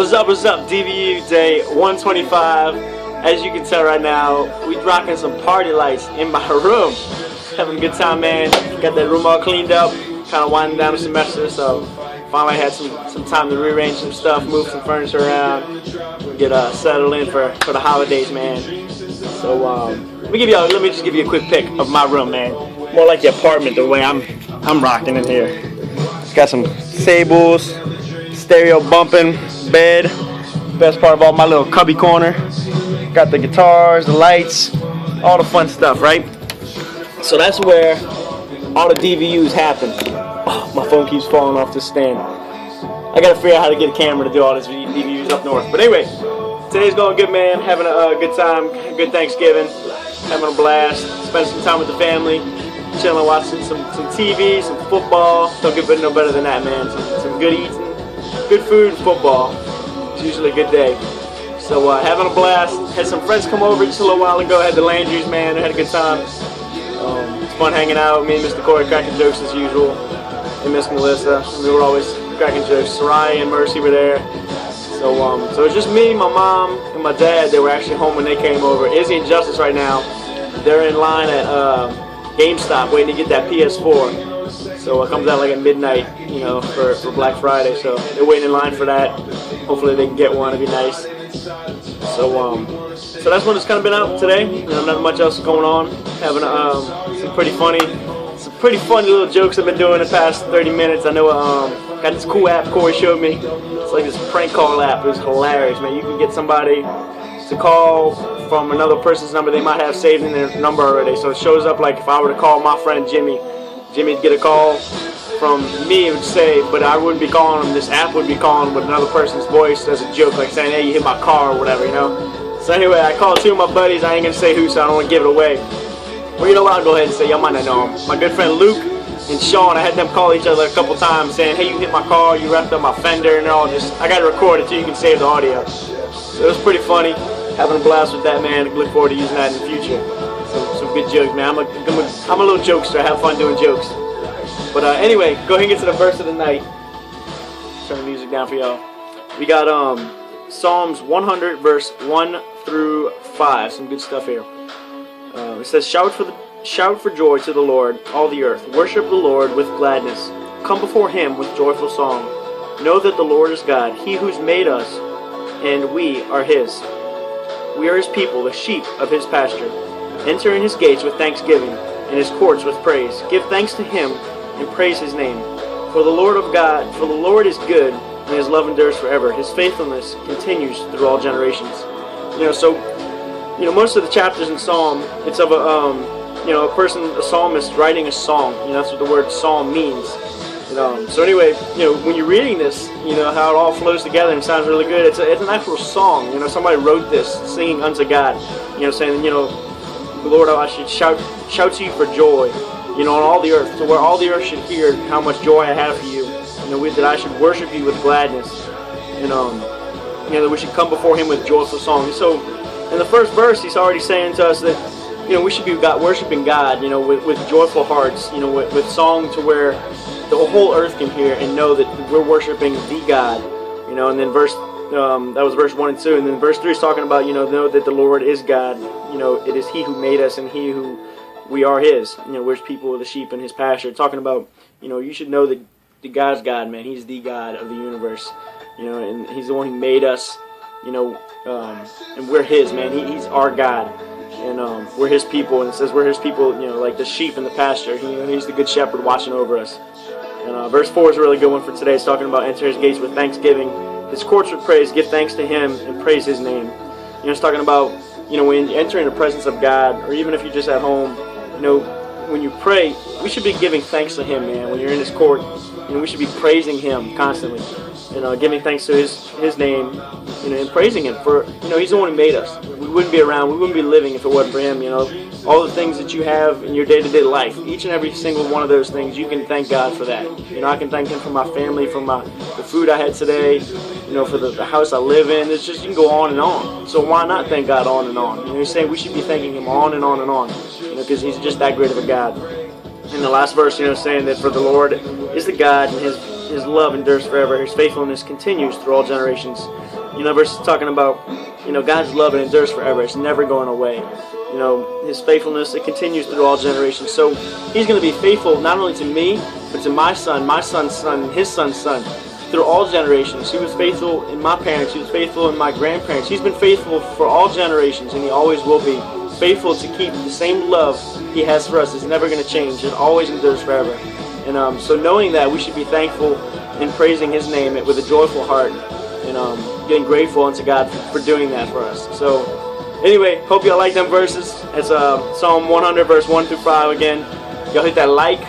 What's up? DVU day 125. As you can tell right now, we rocking some party lights in my room. Having a good time, man. Got that room all cleaned up. Kind of winding down the semester, so finally had some time to rearrange some stuff, move some furniture around, get settled in for the holidays, man. So let me just give you a quick pic of my room, man. More like the apartment, the way I'm rocking in here. It's got some Sables, stereo bumping, bed. Best part of all, my little cubby corner. Got the guitars, the lights, all the fun stuff, right? So that's where all the DVUs happen. Oh, my phone keeps falling off the stand. I gotta figure out how to get a camera to do all these DVUs up north. But anyway, today's going good, man. Having a good time, good Thanksgiving, having a blast, spending some time with the family, chilling, watching some TV, some football. Don't get no better than that, man. Some good eating, good food, and football. It's usually a good day. So having a blast. Had some friends come over just a little while ago. Had the Landrys, man. Had a good time. It's fun hanging out. Me and Mr. Corey cracking jokes as usual. And Miss Melissa. We were always cracking jokes. Sarai and Mercy were there. So it was just me, my mom, and my dad. They were actually home when they came over. Izzy and Justice right now, they're in line at GameStop waiting to get that PS4. So it comes out like at midnight, you know, for Black Friday. So they're waiting in line for that. Hopefully they can get one. It'd be nice. So that's what it's kind of been out today. You know, not much else going on. Having some pretty funny little jokes I've been doing the past 30 minutes. I know got this cool app Corey showed me. It's like this prank call app. It was hilarious, man. You can get somebody to call from another person's number they might have saved in their number already. So it shows up like if I were to call my friend Jimmy'd get a call from me. It would say, but I wouldn't be calling him. This app would be calling with another person's voice as a joke, like saying, hey, you hit my car or whatever, you know. So anyway, I called two of my buddies. I ain't gonna say who, so I don't want to give it away. Well, you know what? I'll go ahead and say y'all might not know them. My good friend Luke and Sean. I had them call each other a couple times, saying, hey, you hit my car, you wrapped up my fender, and all. I got to record it too. You can save the audio. So it was pretty funny. Having a blast with that, man. Look forward to using that in the future. Some good jokes, man. I'm a little jokester. I have fun doing jokes. But anyway, go ahead and get to the verse of the night. Turn the music down for y'all. We got Psalms 100, verse 1 through 5. Some good stuff here. It says, Shout for joy to the Lord, all the earth. Worship the Lord with gladness. Come before him with joyful song. Know that the Lord is God, he who's made us, and we are his. We are his people, the sheep of his pasture. Enter in his gates with thanksgiving, and his courts with praise. Give thanks to him, and praise his name. For the Lord is good, and his love endures forever. His faithfulness continues through all generations. You know, most of the chapters in Psalm, it's of a psalmist writing a song. You know, that's what the word psalm means. So anyway, when you're reading this, you know how it all flows together and sounds really good. It's an actual song. You know, somebody wrote this singing unto God. You know, saying, Lord, I should shout to you for joy. You know, on all the earth, so where all the earth should hear how much joy I have for you. That I should worship you with gladness. And that we should come before him with joyful song. So in the first verse, he's already saying to us that we should be worshiping God. With joyful hearts. With song to where the whole earth can hear and know that we're worshiping the God. And then that was verse 1 and 2, and then verse 3 is talking about know that the Lord is God. It is he who made us, and he who we are his. We're his people, the sheep in his pasture. Talking about you should know that the God's God, man. He's the God of the universe. And he's the one who made us. And we're his, man. He's our God, and we're his people. And it says we're his people, like the sheep in the pasture. He's the good shepherd watching over us. And verse 4 is a really good one for today. It's talking about enter his gates with thanksgiving, his courts with praise. Give thanks to him and praise his name. It's talking about when you enter in the presence of God, or even if you're just at home, when you pray, we should be giving thanks to him, man. When you're in his court, we should be praising him constantly. Giving thanks to his name, and praising him for, he's the one who made us. We wouldn't be around, we wouldn't be living if it wasn't for him. All the things that you have in your day-to-day life, each and every single one of those things, you can thank God for that. I can thank him for my family, for the food I had today, for the house I live in. It's just, you can go on and on. So why not thank God on and on? He's saying we should be thanking him on and on and on, because he's just that great of a God. In the last verse, saying that for the Lord is the God, and His love endures forever. His faithfulness continues through all generations. You know, verse talking about, you know, God's love, it endures forever. It's never going away. You know, His faithfulness, it continues through all generations. So He's going to be faithful not only to me, but to my son's son, his son's son, through all generations. He was faithful in my parents. He was faithful in my grandparents. He's been faithful for all generations, and He always will be faithful to keep the same love He has for us. It's never going to change. It always endures forever. And so knowing that, we should be thankful and praising His name with a joyful heart, and getting grateful unto God for doing that for us. So anyway, hope y'all like them verses. It's Psalm 100 verse 1 through 5 again. Y'all hit that like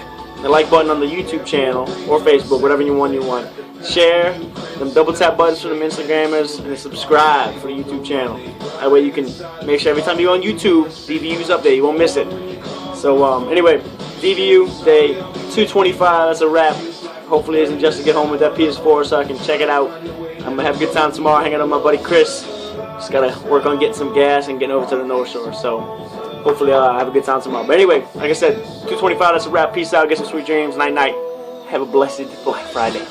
button on the YouTube channel or Facebook, whatever you want. Share them, double tap buttons for them Instagrammers, and then subscribe for the YouTube channel. That way you can make sure every time you go on YouTube, DVU's up there. You won't miss it. So anyway, DVU day 225. That's a wrap. Hopefully it isn't just to get home with that PS4 so I can check it out. I'm gonna have a good time tomorrow hanging out with my buddy Chris. Just gotta work on getting some gas and getting over to the North Shore. So hopefully I'll have a good time tomorrow. But anyway, like I said, 225. That's a wrap. Peace out. Get some sweet dreams. Night night. Have a blessed Black Friday.